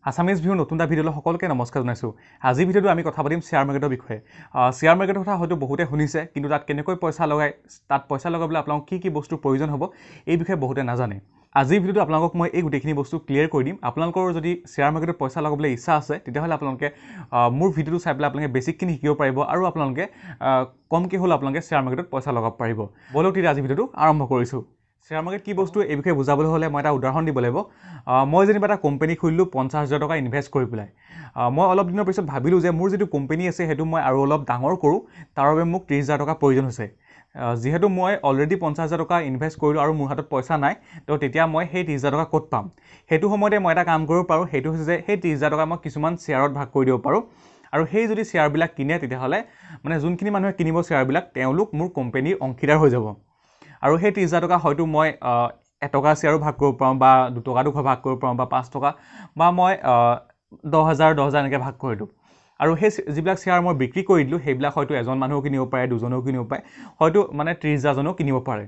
Assamese view নতুন এটা ভিডিঅ'লৈ সকলোকে নমস্কাৰ জনাইছো। আজি ভিডিঅ'টো আমি কথা পাতিম শ্বেয়াৰ মাৰ্কেটৰ বিষয়ে। শ্বেয়াৰ মাৰ্কেটৰ কথা হয়তো বহুতে শুনিছে, কিন্তু তাত কেনেকৈ পইচা লগায়, তাত পইচা লগাবলৈ আপোনাক কি বস্তুৰ প্ৰয়োজন হ'ব এই বিষয়ে বহুতে নাজানে। আজি ভিডিঅ'টো আপোনালোকক মই এই গোটেইখিনি বস্তু ক্লিয়াৰ কৰি দিম। আপোনালোকৰ যদি শ্বেয়াৰ মাৰ্কেটত পইচা লগাবলৈ ইচ্ছা আছে, তেতিয়াহ'লে আপোনালোকে মোৰ ভিডিঅ'টো চাই পেলাই আপোনালোকে বেছিকখিনি শিকিব পাৰিব আৰু আপোনালোকে কমকৈ হ'লেও আপোনালোকে শ্বেয়াৰ মাৰ্কেটত পইচা লগাব পাৰিব। বলক তেতিয়া আজি ভিডিঅ'টো আৰম্ভ কৰিছোঁ। শ্বেয়াৰ মাৰ্কেট কি বস্তু এই বিষয়ে বুজাবলৈ হ'লে মই এটা উদাহৰণ দিব লাগিব। মই যেনিবা এটা কোম্পানী খুলিলোঁ 50,000 টকা ইনভেষ্ট কৰি পেলাই। মই অলপ দিনৰ পিছত ভাবিলোঁ যে মোৰ যিটো কোম্পানী আছে সেইটো মই আৰু অলপ ডাঙৰ কৰোঁ, তাৰ বাবে মোক 30,000 টকা প্ৰয়োজন হৈছে। যিহেতু মই অলৰেডি 50,000 টকা ইনভেষ্ট কৰিলোঁ আৰু মোৰ হাতত পইচা নাই, তো তেতিয়া মই সেই 30,000 টকা ক'ত পাম? সেইটো সময়তে মই এটা কাম কৰিব পাৰোঁ, সেইটো হৈছে যে সেই 30,000 টকা মই কিছুমান শ্বেয়াৰত ভাগ কৰি দিব পাৰোঁ। আৰু সেই যদি শ্বেয়াৰবিলাক কিনে, তেতিয়াহ'লে মানে যোনখিনি মানুহে কিনিব শ্বেয়াৰবিলাক, তেওঁলোক মোৰ কোম্পানীৰ অংশীদাৰ হৈ যাব। আৰু সেই 30,000 টকা হয়তো মই 1 টকা শ্বেয়াৰো ভাগ কৰিব পাৰোঁ, বা 2 টকাটো ভাগ কৰিব পাৰোঁ, বা 5 টকা, বা মই 10,000 এনেকৈ ভাগ কৰিলোঁ। আৰু সেই যিবিলাক শ্বেয়াৰ মই বিক্ৰী কৰি দিলোঁ, সেইবিলাক হয়তো এজন মানুহেও কিনিব পাৰে, দুজনেও কিনিব পাৰে, হয়তো মানে 30,000জনেও কিনিব পাৰে।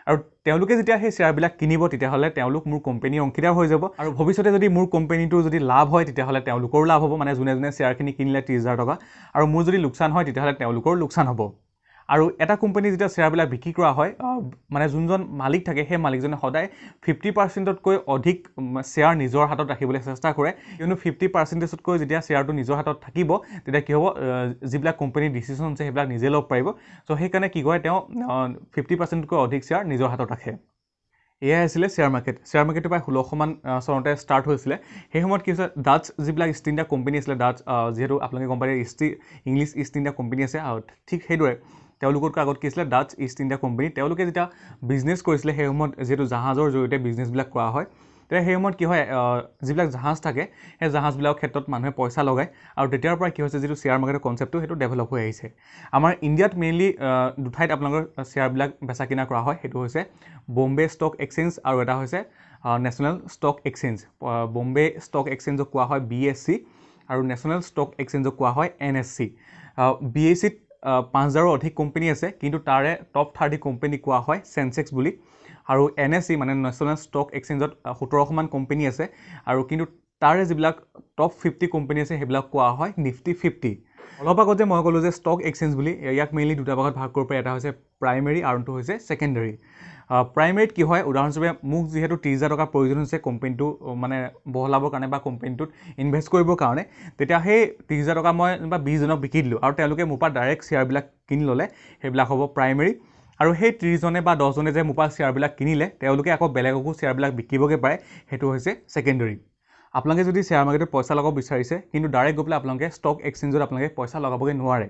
আৰু তেওঁলোকে যেতিয়া সেই শ্বেয়াৰবিলাক কিনিব, তেতিয়াহ'লে তেওঁলোক মোৰ কোম্পানীৰ অংশীদাৰ হৈ যাব। আৰু ভৱিষ্যতে যদি মোৰ কোম্পানীটো যদি লাভ হয়, তেতিয়াহ'লে তেওঁলোকৰো লাভ হ'ব, মানে যোনে শ্বেয়াৰখিনি কিনিলে 30,000 টকা। আৰু মোৰ যদি লোকচান হয়, তেতিয়াহ'লে তেওঁলোকৰো লোকচান হ'ব। আৰু এটা কোম্পানী যেতিয়া শ্বেয়াৰবিলাক বিক্ৰী কৰা হয়, মানে যোনজন মালিক থাকে, সেই মালিকজনে সদায় 50%তকৈ অধিক শ্বেয়াৰ নিজৰ হাতত ৰাখিবলৈ চেষ্টা কৰে। কিয়নো 50%তকৈ যেতিয়া শ্বেয়াৰটো নিজৰ হাতত থাকিব, তেতিয়া কি হ'ব, যিবিলাক কোম্পানীৰ ডিচিশ্যন আছে সেইবিলাক নিজে ল'ব পাৰিব। চ' সেইকাৰণে কি কৰে, তেওঁ 50%তকৈ অধিক শ্বেয়াৰ নিজৰ হাতত ৰাখে। এয়াই আছিলে শ্বেয়াৰ মাৰ্কেট। শ্বেয়াৰ মাৰ্কেটটো প্ৰায় 1600মান চনতে ষ্টাৰ্ট হৈছিলে। সেই সময়ত কি হৈছে, ডাটছ যিবিলাক ইষ্ট ইণ্ডিয়া কোম্পানী আছিলে, ডাটছ যিহেতু আপোনালোকে গম পায় ইংলিছ ইষ্ট ইণ্ডিয়া কোম্পানী আছে, ঠিক সেইদৰে তেওঁলোকতকৈ আগত কি আছিলে, ডাটছ ইষ্ট ইণ্ডিয়া কোম্পানী। তেওঁলোকে যেতিয়া বিজনেছ কৰিছিলে, সেই সময়ত যিহেতু জাহাজৰ জৰিয়তে বিজনেছবিলাক কৰা হয়, তেতিয়া সেই সময়ত কি হয়, যিবিলাক জাহাজ থাকে, সেই জাহাজবিলাকৰ ক্ষেত্ৰত মানুহে পইচা লগায়। আৰু তেতিয়াৰ পৰা কি হৈছে, যিটো শ্বেয়াৰ মাৰ্কেটৰ কনচেপ্টটো সেইটো ডেভেলপ হৈ আহিছে। আমাৰ ইণ্ডিয়াত মেইনলি দুঠাইত আপোনালোকৰ শ্বেয়াৰবিলাক বেচা কিনা কৰা হয়। সেইটো হৈছে বম্বে ষ্টক এক্সচেঞ্জ, আৰু এটা হৈছে national stock exchange. Bombay stock এক্সচেঞ্জক কোৱা হয় BSC, আৰু নেশ্যনেল ষ্টক এক্সচেঞ্জক কোৱা হয় NSC। BSCত 5,000ৰো অধিক কোম্পানী আছে, কিন্তু তাৰে টপ 30 কোম্পানী কোৱা হয় চেনচেক্স বুলি। আৰু NSC মানে নেশ্যনেল ষ্টক এক্সচেঞ্জত 1700মান কোম্পানী আছে, আৰু কিন্তু তাৰে যিবিলাক টপ 50 কোম্পানী আছে, সেইবিলাক কোৱা হয় নিফটি 50। অলপ আগত যে মই ক'লোঁ যে ষ্টক এক্সচেঞ্জ বুলি, ইয়াক মেইনলি দুটা ভাগত ভাগ কৰিব পাৰি। এটা হৈছে প্ৰাইমেৰী আৰু আনটো হৈছে ছেকেণ্ডেৰী। প্ৰাইমেৰীত কি হয়, উদাহৰণস্বৰূপে মোক যিহেতু 30,000 টকাৰ প্ৰয়োজন হৈছে কোম্পানীটো মানে বহলাবৰ কাৰণে বা কোম্পানীটোত ইনভেষ্ট কৰিবৰ কাৰণে, তেতিয়া সেই 30,000 টকা মই বা 20জনক বিকি দিলোঁ, আৰু তেওঁলোকে মোৰ পৰা ডাইৰেক্ট শ্বেয়াৰবিলাক কিনি ল'লে, সেইবিলাক হ'ব প্ৰাইমেৰী। আৰু সেই 30জনে বা 10জনে যে মোৰ পৰা শ্বেয়াৰবিলাক কিনিলে, তেওঁলোকে আকৌ বেলেগকো শ্বেয়াৰবিলাক বিকিবগৈ পাৰে, সেইটো হৈছে ছেকেণ্ডেৰী। আপোনালোকে যদি শ্বেয়াৰ মাৰ্কেটত পইচা লগাব বিচাৰিছে, কিন্তু ডাইৰেক্ট গৈ পেলাই আপোনালোকে ষ্টক এক্সচেঞ্জত আপোনালোকে পইচা লগাবগৈ নোৱাৰে।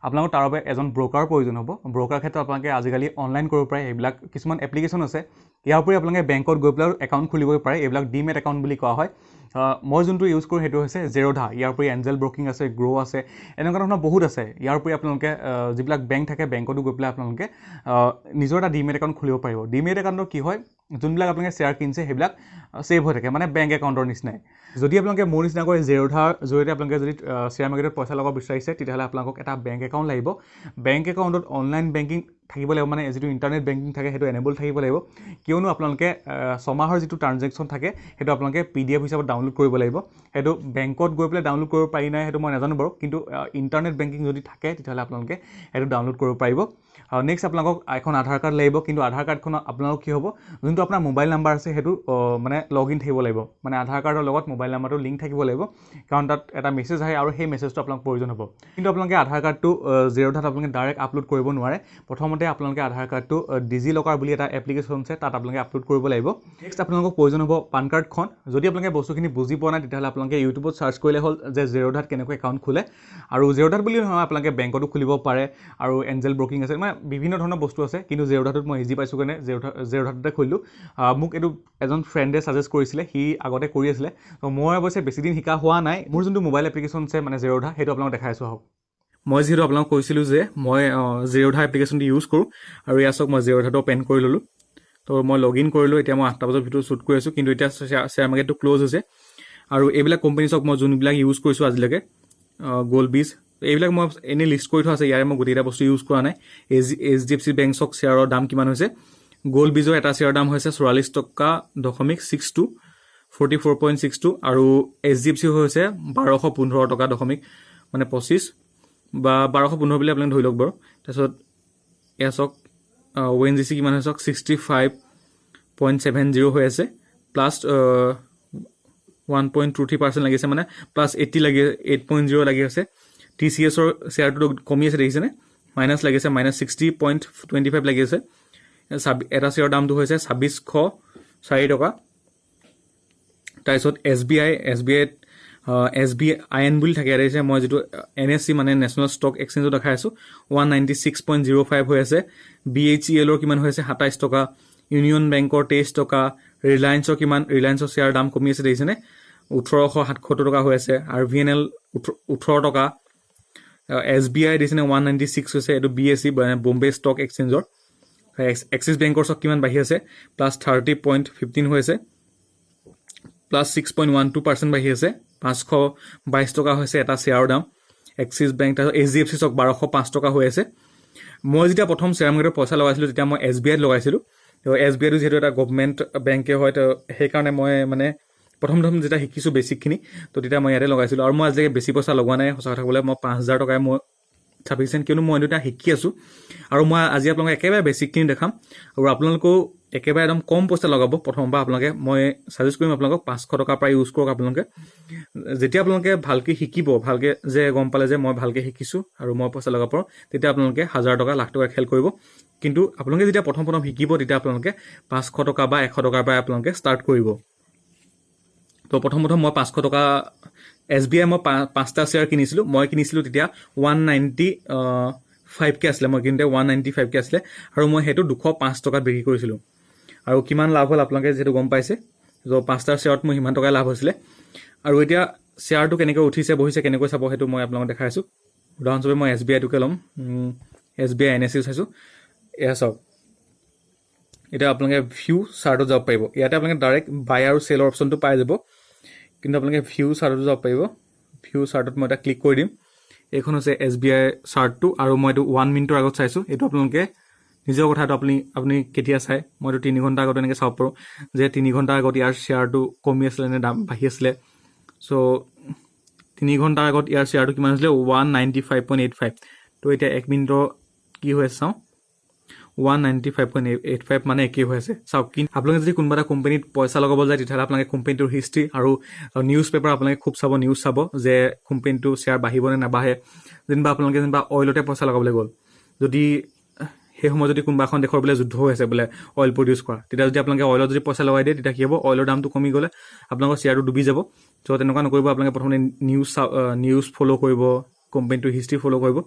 আপোনালোকৰ তাৰ বাবে এজন ব্ৰ'কাৰ প্ৰয়োজন হ'ব। ব্ৰ'কাৰ ক্ষেত্ৰত আপোনালোকে আজিকালি অনলাইন কৰিব পাৰে, এইবিলাক কিছুমান এপ্লিকেশ্যন আছে। ইয়াৰ উপৰি আপোনালোকে বেংকত গৈ পেলাই একাউণ্ট খুলিব পাৰে, এইবিলাক ডিমেট একাউণ্ট বুলি কোৱা হয়। মই যোনটো ইউজ কৰোঁ সেইটো হৈছে জেৰ'ধা। ইয়াৰ উপৰি এঞ্জেল ব্ৰকিং আছে, গ্ৰ' আছে, এনেকুৱা ধৰণৰ বহুত আছে। ইয়াৰ উপৰি আপোনালোকে যিবিলাক বেংক থাকে, বেংকতো গৈ পেলাই আপোনালোকে নিজৰ এটা ডিমেট একাউণ্ট খুলিব পাৰিব। ডিমেট একাউণ্টৰ কি হয়, যোনবিলাক আপোনালোকে শ্বেয়াৰ কিনিছে সেইবিলাক ছেভ হৈ থাকে, মানে বেংক একাউণ্টৰ নিচিনাই। যদি আপোনালোকে মোৰ নিচিনাকৈ জেৰ'ধাৰ জৰিয়তে আপোনালোকে যদি শ্বেয়াৰ মাৰ্কেটত পইচা লগাব বিচাৰিছে, তেতিয়াহ'লে আপোনালোকক এটা বেংক একাউণ্ট লাগিব। বেংক একাউণ্টত অনলাইন বেংকিং থাকিব লাগিব, মানে যিটো ইণ্টাৰনেট বেংকিং থাকে সেইটো এনেবল থাকিব লাগিব। কিয়নো আপোনালোকে 6 মাহৰ যিটো ট্ৰানজেকশ্যন থাকে, সেইটো আপোনালোকে PDF হিচাপত ডাউনলোড কৰিব লাগিব। সেইটো বেংকত গৈ পেলাই ডাউনলোড কৰিব পাৰি নাই সেইটো মই নাজানো বাৰু, কিন্তু ইণ্টাৰনেট বেংকিং যদি থাকে, তেতিয়াহ'লে আপোনালোকে সেইটো ডাউনলোড কৰিব পাৰিব। নেক্সট আপোনালোকক এখন আধাৰ কাৰ্ড লাগিব, কিন্তু আধাৰ কাৰ্ডখন আপোনালোক কি হ'ব, যোনটো আপোনাৰ মোবাইল নাম্বাৰ আছে সেইটো মানে লগ ইন থাকিব লাগিব, মানে আধাৰ কাৰ্ডৰ লগত মোবাইল নাম্বাৰটো লিংক থাকিব লাগিব, কাৰণ তাত এটা মেছেজ আহে আৰু সেই মেছেজটো আপোনাক প্ৰয়োজন হ'ব। কিন্তু আপোনালোকে আধাৰ কাৰ্ডটো জেৰ'ধাত আপোনালোকে ডাইৰেক্ট আপলোড কৰিব নোৱাৰে। প্ৰথমতে আপোনালোকে আধাৰ কাৰ্ডটো ডিজি লকাৰ বুলি এটা এপ্লিকেশ্যন আছে, তাত আপোনালোকে আপলোড কৰিব লাগিব। নেক্সট আপোনালোকক প্ৰয়োজন হ'ব পান কাৰ্ডখন। যদি আপোনালোকে বস্তুখিনি বুজি পোৱা নাই, তেতিয়াহ'লে আপোনালোকে ইউটিউবত চাৰ্চ কৰিলে হ'ল যে জেৰ'ধাত কেনেকৈ একাউণ্ট খোলে। আৰু জেৰ'ধাত বুলি নহয়, আপোনালোকে বেংকতো খুলিব পাৰে, আৰু এঞ্জেল ব্ৰকিং আছে, মানে বিভিন্ন ধৰণৰ বস্তু আছে। কিন্তু জেৰ'ধাটোত মই ইজি পাইছোঁ কাৰণে জেৰ'ধাটোতে খুলিলোঁ। মোক এইটো এজন ফ্ৰেণ্ডে ছাজেষ্ট কৰিছিলে, সি আগতে কৰি আছিলে। ত' মই অৱশ্যে বেছিদিন শিকা হোৱা নাই। মোৰ যোনটো মোবাইল এপ্লিকেশ্যন আছে মানে জেৰ'ধা, সেইটো আপোনালোকক দেখাই আছোঁ আহক। মই যিহেতু আপোনালোকক কৈছিলোঁ যে মই জেৰ'ধা এপ্লিকেশ্যনটো ইউজ কৰোঁ, আৰু ইয়াত চাওক মই জেৰ'ধাটো অপেন কৰি ল'লোঁ। তো মই লগ ইন কৰিলোঁ। এতিয়া মই 8টা বজাত ভিডিঅ' শ্বুট কৰি আছোঁ, কিন্তু এতিয়া শ্বেয়াৰ মাৰ্কেটটো ক্ল'জ হৈছে। আৰু এইবিলাক কোম্পানী চাওক, মই যোনবিলাক ইউজ কৰিছোঁ আজিলৈকে, গ'ল্ড বীজ, এইবিলাক মই এনেই লিষ্ট কৰি থোৱা আছে। ইয়াৰে মই গোটেইকেইটা বস্তু ইউজ কৰা নাই। HDFC বেংক চাওক, শ্বেয়াৰৰ দাম কিমান হৈছে। গ'ল্ড বীজৰ এটা শ্বেয়াৰৰ দাম হৈছে 44.62। 44.62 আৰু HDFC হৈছে 1215 টকা দশমিক মানে 25 বা 1215 বুলি আপোনালোকে ধৰি লওক বাৰু তাৰপিছত এয়া চাওক ONGC কিমান হৈছে 65.70 হৈ আছে প্লাছ 1.23% লাগি আছে মানে প্লাছ 80 লাগি 8.0 লাগি আছে TCS ৰ শ্বেয়াৰটো কমি আছে দেখিছেনে মাইনাছ লাগি আছে -60.25 লাগি আছে এটা শ্বেয়াৰৰ দামটো হৈছে 2604 টকা তাৰপিছত SBIN বুলি থাকে দেখিছে মই যেটো NSE মানে নেশ্যনেল ষ্টক এক্সচেঞ্জত দেখাই আছো 196.05 হৈ আছে BHEL ৰ কিমান হৈ আছে 27 টকা ইউনিয়ন বেংকৰ 23 টকা ৰিলায়েন্সৰ কিমান ৰিলায়েন্সৰ শ্বেয়াৰ দাম কমি আছে দেখিছেনে 1877 টকা হৈ আছে আৰু VNL 18 টকা SBI দিছেনে 196 হৈছে এটো BSE বম্বে ষ্টক এক্সচেঞ্জৰ এক্সিছ বেংকৰ ষ্টক কিমান বাঢ়ি আছে প্লাছ 30.15 হৈ আছে প্লাছ 6.12% বাঢ়ি আছে 522 টকা হৈছে এটা শ্বেয়াৰৰ দাম এক্সিছ বেংক তাৰ HDFC ষ্টক 1205 টকা হৈ আছে মই যেতিয়া প্ৰথম শ্বেয়াৰ মাৰ্কেটত পইচা লগাইছিলো তেতিয়া মই SBI লগাইছিলো তো SBI টো যেটো এটা গভৰ্ণমেণ্ট বেংকে হয় তো সেই কাৰণে মই মানে প্ৰথম যেতিয়া শিকিছো বেছিকখিনি তো তেতিয়া মই ইয়াতে লগাইছিলো আৰু মই আজিলৈকে বেছি পইচা লগোৱা নাই সঁচা কথা ক'লে মই 5000 টকাই মই সাফিচিয়েন্ট কিয়নো মই এটা শিকি আছো আৰু মই আজি আপোনালোকক একেবাৰে বেছিকখিনি দেখাম আৰু আপোনালোকেও একেবাৰে একদম কম পইচা লগাব প্ৰথমবাৰ আপোনালোকে মই সাজেষ্ট কৰিম আপোনালোকক 500 টকা প্ৰায় ইউজ কৰক আপোনালোকে যেতিয়া আপোনালোকে ভালকে শিকিব ভালকে যে গম পালে যে মই ভালকে শিকিছো আৰু মই পইচা লগাব পাৰো তেতিয়া আপোনালোকে 1000 টকা লাখ টকা খেল কৰিব কিন্তু আপোনালোকে যেতিয়া প্ৰথম শিকিব তেতিয়া আপোনালোকে 500 টকা বা 100 টকাৰ পৰা আপোনালোকে ষ্টাৰ্ট কৰিব তো প্ৰথম মই 500 টকা SBI মই 5টা শ্বেয়াৰ কিনিছিলো মই কিনিছিলো তেতিয়া 195 কে আছিল মই কিনতে 195 কে আছিল আৰু মই হেতু 205 টকাত বিক্ৰী কৰিছিলো আৰু কিমান লাভ হল আপোনালোকে যেটো গম পাইছে তো 5টা শ্বেয়াৰত মই হিমান টকা লাভ হৈছিল আৰু এতিয়া শ্বেয়াৰটো কেনেকৈ উঠিছে বহিছে কেনেকৈ চাব হেতু মই আপোনালোকক দেখাইছো উদাহৰণস্বৰূপে মই SBI টোকে লম SBI NSE চাইছো এয়া চাওক এটা আপোনালোকে ভিউ চাৰ্টত যাব পাৰিব ইয়াতে আপোনালোকে ডাইৰেক্ট বাই আৰু সেল অপচনটো পাই যাব কিন্তু আপোনালোকে ভিউ চাৰ্টত যাব পাৰিব ভিউ চাৰ্টত মই এটা ক্লিক কৰি দিম এখন হৈছে SBI চাৰ্টটো আৰু মই এটো 1 মিনিটৰ আগত চাইছো এটো আপোনালোকে নিজৰ কথাটো আপুনি কেতিয়া চাই মইতো 3 ঘণ্টা আগত এনেকৈ চাব পাৰো যে 3 ঘণ্টা আগত ইয়াৰ শ্বেয়াৰটো কমি আছিল নে দাম বাঢ়ি আছিল সো 3 ঘণ্টা আগত ইয়াৰ শ্বেয়াৰটো কিমান আছিল 195.85 তো এতিয়া 1 মিনিটৰ কি হৈ আছে চাও 195.85 মানে কি হৈ আছে চাওক কি আপোনালোকে যদি কোনবা এটা কোম্পানীত পইচা লগাব যায় তেতিয়া আপোনালোকে কোম্পানীটোৰ হিষ্ট্ৰী আৰু নিউজ পেপাৰ আপোনালোকে খুব চাব নিউজ চাব যে কোম্পানীটো শ্বেয়াৰ বাঢ়িব নে নাবাঢ়ে যেনবা আপোনালোকে যেনবা অইলতে পইচা লগাবলৈ গ'ল যদি সেই সময় যদি কোনবা এখন দেশৰ বলে যুদ্ধ হৈ আছে বলে অইল প্ৰডিউস কৰা তেতিয়া যদি আপোনালোকে অইলত যদি পইচা লগাই দিয়ে তেতিয়া কি হ'ব অইলৰ দামটো কমি গলে আপোনালোকৰ শ্বেয়াৰটো ডুবি যাব তো তেনেকুৱা নকৰিব আপোনালোকে প্ৰথমে নিউজ ফলো কৰিব কোম্পানীটোৰ হিষ্ট্ৰী ফলো কৰিব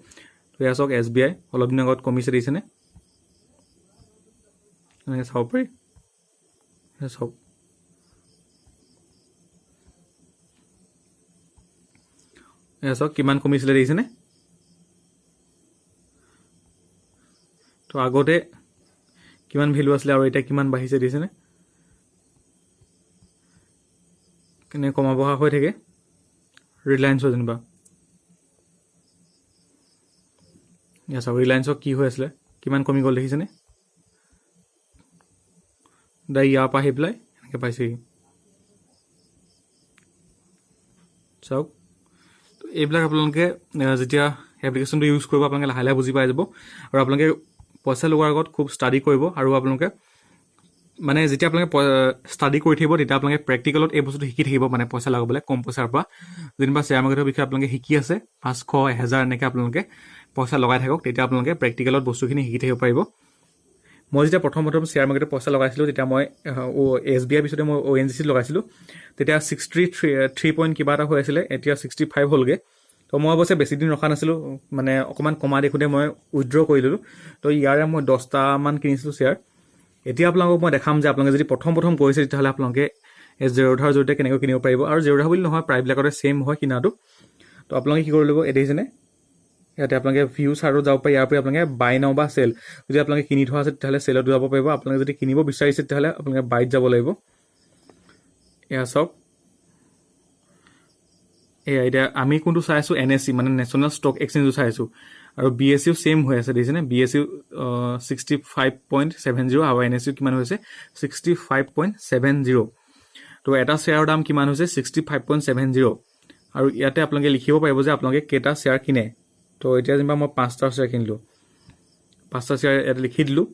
তো এয়া চাওক SBI অলপ দিন আগত কমিছে দিছেনে এনেকৈ চাব পাৰি চাওক এয়া চাওক কিমান কমিছিলে দেখিছেনে তো আগতে কিমান ভ্যালু আছিল আৰু এটা কিমান বাঢ়িছে দিছেনে কেনে কমা বহা হৈ থাকে ৰিলায়েন্সৰ যেনিবা এয়া চাওক ৰিলায়েন্সৰ কি হৈ আছিল কিমান কমি গ'ল দেখিছেনে দাই ইয়াৰ পৰা আহি পেলাই এনেকৈ পাইছেহি চাওক এইবিলাক আপোনালোকে যেতিয়া এপ্লিকেশ্যনটো ইউজ কৰিব আপোনালোকে লাহে লাহে বুজি পাই যাব আৰু আপোনালোকে পইচা লগোৱাৰ আগত খুব ষ্টাডি কৰিব আৰু আপোনালোকে মানে যেতিয়া আপোনালোকে ষ্টাডি কৰি থাকিব তেতিয়া আপোনালোকে প্ৰেক্টিকেলত এই বস্তুটো শিকি থাকিব মানে পইচা লগাবলৈ কম পইচাৰ পৰা যেনিবা শ্বেয়াৰ মাৰ্কেটৰ বিষয়ে আপোনালোকে শিকি আছে 500 1000 এনেকৈ আপোনালোকে পইচা লগাই থাকক তেতিয়া আপোনালোকে প্ৰেক্টিকেলত বস্তুখিনি শিকি থাকিব পাৰিব মই যেতিয়া প্ৰথম শ্বেয়াৰ মাৰ্কেটত পইচা লগাইছিলো তেতিয়া মই SBI পিছতে মই ONGC লগাইছিলো তেতিয়া 63 পইণ্ট কিবা এটা হৈ আছিল এতিয়া 65 হ'লগে তো মই অৱশ্যে বেছি দিন ৰখা নাছিলো মানে অকমান কমা দেখোতে মই উইথড্ৰ কৰি ললো তো ইয়াৰে মই 10টা মান কিনিছিলো শ্বেয়াৰ এতিয়া আপোনালোকক মই দেখাম যে আপোনালোকে যদি প্ৰথম কৰিছে তেতিয়াহ'লে আপোনালোকে জেৰোধাৰ জৰিয়তে কেনেকৈ কিনিব পাৰিব আৰু জেৰোধা বুলি নহয় প্ৰায়বিলাকতে সেম হয় কিনাটো তো আপোনালোকে কি কৰিব লাগিব এদিজনে ইয়াতে আপোনালোকে ভিউ চাৰ্টত যাব পাৰে ইয়াৰ পৰা আপোনালোকে বাই নাও বা সেল যদি আপোনালোকে কিনি থোৱা আছে তেতিয়াহ'লে সেলত যাব পাৰিব আপোনালোকে যদি কিনিব বিচাৰিছে তেতিয়াহ'লে আপোনালোকে বাইত যাব লাগিব এয়া চাওক এতিয়া আমি কোনটো চাইছো NSE মানে নেশ্যনেল ষ্টক এক্সচেঞ্জটো চাইছো আৰু BSE সেম হৈ আছে দেখিছেনে BSE 65.70 আৰু NSE কিমান হৈছে 65.70 তো এটা শ্বেয়াৰৰ দাম কিমান হৈছে 65.70 আৰু ইয়াতে আপোনালোকে লিখিব পাৰিব যে আপোনালোকে কেইটা শ্বেয়াৰ কিনে তো এতিয়া যেনিবা মই 5টা শ্বেয়াৰ কিনিলোঁ 5টা শ্বেয়াৰ ইয়াতে লিখি দিলোঁ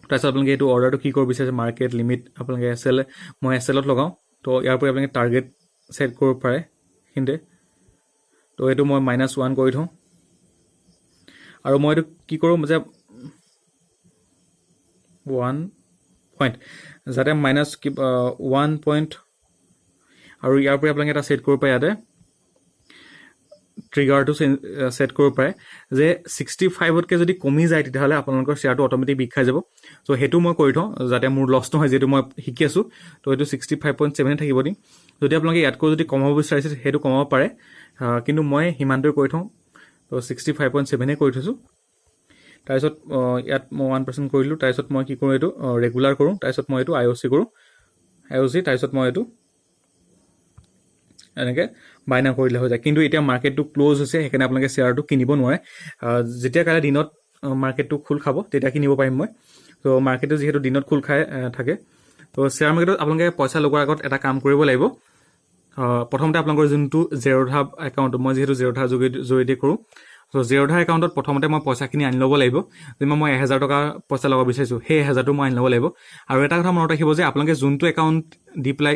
তাৰপিছত আপোনালোকে এইটো অৰ্ডাৰটো কি কৰিব বিচাৰিছে মাৰ্কেট লিমিট আপোনালোকে এছএল মই এছএলত লগাওঁ তো ইয়াৰ পৰা আপোনালোকে টাৰ্গেট ছেট কৰিব পাৰে কিন্তু তো এইটো মই -1 কৰি থওঁ আৰু মই এইটো কি কৰোঁ যে 1 পইণ্ট যাতে -1 পইণ্ট আৰু ইয়াৰ পৰা আপোনালোকে এটা ছেট কৰিব পাৰে ইয়াতে ট্ৰিগাৰটো ছেট কৰিব পাৰে যে 65তকৈ যদি কমি যায় তেতিয়াহ'লে আপোনালোকৰ শ্বেয়াৰটো অট'মেটিক বিক খাই যাব চ' সেইটো মই কৰি থওঁ যাতে মোৰ লছ নহয় যিহেতু মই শিকি আছোঁ তো এইটো 65.7 থাকিব দিম যদি আপোনালোকে ইয়াতকৈ যদি কমাব বিচাৰিছে সেইটো কমাব পাৰে কিন্তু মই সিমানটোৱে কৰি থওঁ তো 65.7 কৰি থৈছোঁ তাৰপিছত ইয়াত মই 1% কৰিলোঁ তাৰপিছত মই কি কৰোঁ এইটো ৰেগুলাৰ কৰোঁ তাৰপিছত মই এইটো IOC কৰোঁ IOC তাৰপিছত মই এইটো এনেকৈ বাইনা কৰিলে হৈ যায় কিন্তু এতিয়া মাৰ্কেটটো ক্ল'জ হৈছে সেইকাৰণে আপোনালোকে শ্বেয়াৰটো কিনিব নোৱাৰে যেতিয়া কাইলৈ দিনত মাৰ্কেটটো খোল খাব তেতিয়া কিনিব পাৰিম মই তো মাৰ্কেটটো যিহেতু দিনত খোল খাই থাকে তো শ্বেয়াৰ মাৰ্কেটত আপোনালোকে পইচা লগোৱাৰ আগত এটা কাম কৰিব লাগিব প্ৰথমতে আপোনালোকৰ যোনটো জেৰ'ধা একাউণ্ট মই যিহেতু জেৰ'ধাৰ জৰিয়তে কৰোঁ তো জেৰ'ধা একাউণ্টত প্ৰথমতে মই পইচাখিনি আনি ল'ব লাগিব যেনিবা মই 1000 টকা পইচা লগাব বিচাৰিছোঁ সেই 1000টো মই আনি ল'ব লাগিব আৰু এটা কথা মনত ৰাখিব যে আপোনালোকে যোনটো একাউণ্ট দি পেলাই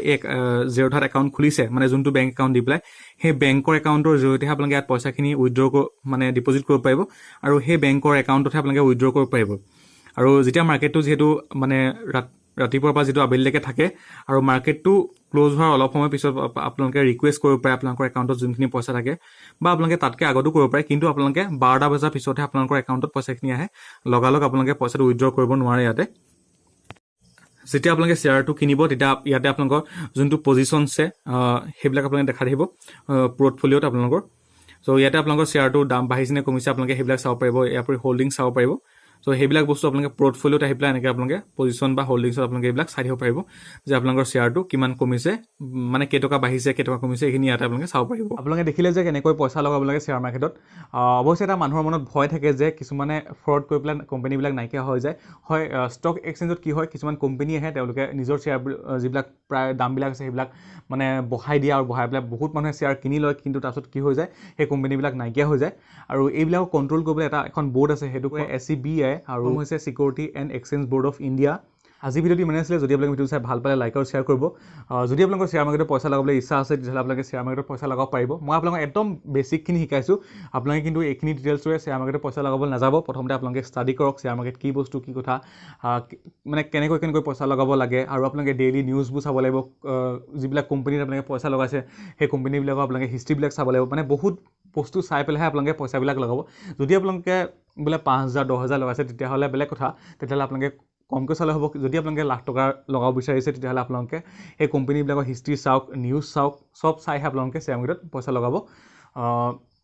জেৰ'ধাত একাউণ্ট খুলিছে মানে যোনটো বেংক একাউণ্ট দি পেলাই সেই বেংকৰ একাউণ্টৰ জৰিয়তেহে আপোনালোকে ইয়াত পইচাখিনি উইথড্ৰ মানে ডিপ'জিট কৰিব পাৰিব আৰু সেই বেংকৰ একাউণ্টতহে আপোনালোকে উইথড্ৰ কৰিব পাৰিব আৰু যেতিয়া মাৰ্কেটটো যিহেতু মানে ৰাতিপুৱাৰ পৰা যিটো আবেলিলৈকে থাকে আৰু মাৰ্কেটটো ক্ল'জ হোৱাৰ অলপ সময় পিছত আপোনালোকে ৰিকুৱেষ্ট কৰিব পাৰে আপোনালোকৰ একাউণ্টত যোনখিনি পইচা থাকে বা আপোনালোকে তাতকৈ আগতো কৰিব পাৰে কিন্তু আপোনালোকে 12টা বজাৰ পিছতহে আপোনালোকৰ একাউণ্টত পইচাখিনি আহে লগালগ আপোনালোকে পইচাটো উইথড্ৰ কৰিব নোৱাৰে ইয়াতে যেতিয়া আপোনালোকে শ্বেয়াৰটো কিনিব তেতিয়া ইয়াতে আপোনালোকৰ যোনটো পজিশ্যন আছে সেইবিলাক আপোনালোকে দেখা দিব পৰ্টফলিঅ'ত আপোনালোকৰ চ' ইয়াতে আপোনালোকৰ শ্বেয়াৰটোৰ দাম বাঢ়িছে নে কমিছে আপোনালোকে সেইবিলাক চাব পাৰিব ইয়াৰ পৰা হোল্ডিং চাব পাৰিব চ' সেইবিলাক বস্তু আপোনালোকে পৰ্টফলিঅ'ত আহি পেলাই এনেকৈ আপোনালোকে পজিশ্যন বা হোল্ডিংছত আপোনালোকে এইবিলাক চাই দিব পাৰিব যে আপোনালোকৰ শ্বেয়াৰটো কিমান কমিছে মানে কেইটকা বাঢ়িছে কেইটকা কমিছে এইখিনি ইয়াতে আপোনালোকে চাব পাৰিব আপোনালোকে দেখিলে যে কেনেকৈ পইচা লগাব লাগে শ্বেয়াৰ মাৰ্কেটত অৱশ্যে এটা মানুহৰ মনত ভয় থাকে যে কিছুমানে ফ্ৰড কৰি পেলাই কোম্পানীবিলাক নাইকিয়া হৈ যায় হয় ষ্টক এক্সচেঞ্জত কি হয় কিছুমান কোম্পানী আহে তেওঁলোকে নিজৰ শ্বেয়াৰ যিবিলাক প্ৰায় দামবিলাক আছে সেইবিলাক মানে বঢ়াই দিয়ে আৰু বঢ়াই পেলাই বহুত মানুহে শ্বেয়াৰ কিনি লয় কিন্তু তাৰপিছত কি হৈ যায় সেই কোম্পানীবিলাক নাইকিয়া হৈ যায় আৰু এইবিলাকক কণ্ট্ৰল কৰিবলৈ এখন বোৰ্ড আছে সেইটো SEBI আৰু হৈছে security and exchange board of India আজি ভিডিঅ'টো ইমানে আছিলে যদি আপোনালোকে ভিডিঅ' চাই ভাল পালে লাইক আৰু শ্বেয়াৰ কৰিব যদি আপোনালোকৰ শ্বেয়াৰ মাৰ্কেটত পইচা লগাবলৈ ইচ্ছা আছে তেতিয়াহ'লে আপোনালোকে শ্বেয়াৰ মাৰ্কেটত পইচা লগাব পাৰিব মই আপোনালোকক একদম বেছিকখিনি শিকাইছোঁ আপোনালোকে কিন্তু এইখিনি ডিটেইলছৰে শ্বেয়াৰ মাৰ্কেটত পইচা লগাবলৈ নাযাব প্ৰথমতে আপোনালোকে ষ্টাডি কৰক শ্বেয়াৰ মাৰ্কেট কি বস্তু কি কথা মানে কেনেকৈ পইচা লগাব লাগে আৰু আপোনালোকে ডেইলি নিউজবোৰ চাব লাগিব যিবিলাক কোম্পানীত আপোনালোকে পইচা লগাইছে সেই কোম্পানীবিলাকৰ আপোনালোকে হিষ্ট্ৰীবিলাক চাব লাগিব মানে বহুত বস্তু চাই পেলাইহে আপোনালোকে পইচাবিলাক লগাব যদি আপোনালোকে বোলে 5000 10000 লগাইছে তেতিয়াহ'লে বেলেগ কথা তেতিয়াহ'লে আপোনালোকে কমকৈ চালে হ'ব যদি আপোনালোকে লাখ টকা লগাব বিচাৰিছে তেতিয়াহ'লে আপোনালোকে সেই কোম্পানীবিলাকৰ হিষ্ট্ৰী চাওক নিউজ চাওক চব চাইহে আপোনালোকে শ্বেয়াৰ মাৰ্কেটত পইচা লগাব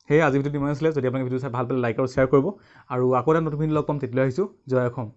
সেয়ে আজি ভিডিঅ'টো ইমান আছিলে যদি আপোনালোকে ভিডিঅ' চাই ভাল পালে লাইক আৰু শ্বেয়াৰ কৰিব আৰু আকৌ এটা নতুন ভিডিঅ' লগ পাম তেতিয়ালৈ আহিছোঁ জয় অসম